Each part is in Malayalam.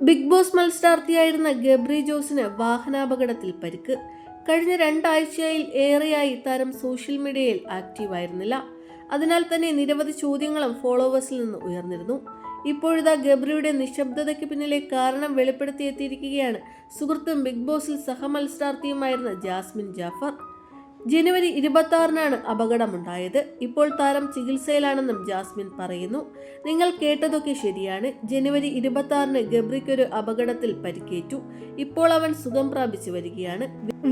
ബിഗ് ബോസ് മത്സരാർത്ഥിയായിരുന്ന ഗബ്രി ജോസിന് വാഹനാപകടത്തിൽ പരിക്ക്. കഴിഞ്ഞ 2 ആഴ്ചയിൽ ഏറെയായി താരം സോഷ്യൽ മീഡിയയിൽ ആക്റ്റീവായിരുന്നില്ല. അതിനാൽ തന്നെ നിരവധി ചോദ്യങ്ങളും ഫോളോവേഴ്സിൽ നിന്ന് ഉയർന്നിരുന്നു. ഇപ്പോഴിതാ ഗബ്രിയുടെ നിശബ്ദതയ്ക്ക് പിന്നിലെ കാരണം വെളിപ്പെടുത്തിയെത്തിയിരിക്കുകയാണ് സുഹൃത്തും ബിഗ് ബോസിൽ സഹമത്സരാർത്ഥിയുമായിരുന്ന ജാസ്മിൻ ജാഫർ. ജനുവരി 26-നാണ് അപകടമുണ്ടായത്. ഇപ്പോൾ താരം ചികിത്സയിലാണെന്നും ജാസ്മിൻ പറയുന്നു. നിങ്ങൾ കേട്ടതൊക്കെ ശരിയാണ്. ജനുവരി 26-ന് ഗബ്രിക്കൊരു അപകടത്തിൽ പരിക്കേറ്റു. ഇപ്പോൾ അവൻ സുഖം പ്രാപിച്ചു വരികയാണ്.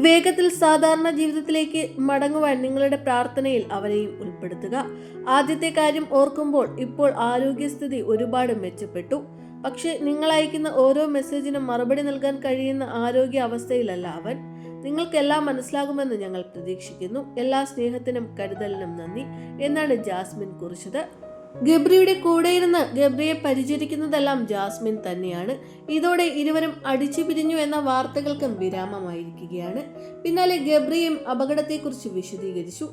വേഗത്തിൽ സാധാരണ ജീവിതത്തിലേക്ക് മടങ്ങുവാൻ നിങ്ങളുടെ പ്രാർത്ഥനയിൽ അവനെയും ഉൾപ്പെടുത്തുക. ആദ്യത്തെ കാര്യം ഓർക്കുമ്പോൾ ഇപ്പോൾ ആരോഗ്യസ്ഥിതി ഒരുപാട് മെച്ചപ്പെട്ടു. പക്ഷേ നിങ്ങൾ അയക്കുന്ന ഓരോ മെസ്സേജിനും മറുപടി നൽകാൻ കഴിയുന്ന ആരോഗ്യ അവസ്ഥയിലല്ല അവൻ. നിങ്ങൾക്കെല്ലാം മനസ്സിലാകുമെന്ന് ഞങ്ങൾ പ്രതീക്ഷിക്കുന്നു. എല്ലാ സ്നേഹത്തിനും കരുതലിനും നന്ദി എന്നാണ് ജാസ്മിൻ കുറിച്ചത്. ഗബ്രിയുടെ കൂടെയിരുന്ന് ഗബ്രിയെ പരിചരിക്കുന്നതെല്ലാം ജാസ്മിൻ തന്നെയാണ്. ഇതോടെ ഇരുവരും അടിച്ചു പിരിഞ്ഞു എന്ന വാർത്തകൾക്കും വിരാമമായിരിക്കുകയാണ്. പിന്നാലെ ഗബ്രിയും അപകടത്തെക്കുറിച്ച് വിശദീകരിച്ചു.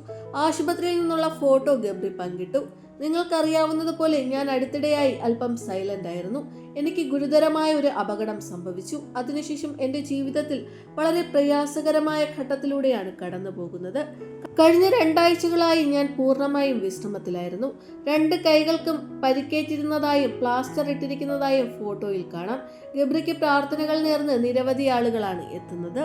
ആശുപത്രിയിൽ നിന്നുള്ള ഫോട്ടോ ഗബ്രി പങ്കിട്ടു. നിങ്ങൾക്കറിയാവുന്നതുപോലെ ഞാൻ അടുത്തിടെയായി അല്പം സൈലന്റ് ആയിരുന്നു. എനിക്ക് ഗുരുതരമായ ഒരു അപകടം സംഭവിച്ചു. അതിനുശേഷം എൻ്റെ ജീവിതത്തിൽ വളരെ പ്രയാസകരമായ ഘട്ടത്തിലൂടെയാണ് കടന്നു പോകുന്നത്. കഴിഞ്ഞ 2 ആഴ്ചകളായി ഞാൻ പൂർണ്ണമായും വിശ്രമത്തിലായിരുന്നു. 2 കൈകൾക്കും പരിക്കേറ്റിരുന്നതായും പ്ലാസ്റ്റർ ഇട്ടിരിക്കുന്നതായും ഫോട്ടോയിൽ കാണാം. ഗബ്രിക്ക് പ്രാർത്ഥനകൾ നേർന്ന് നിരവധി ആളുകളാണ് എത്തുന്നത്.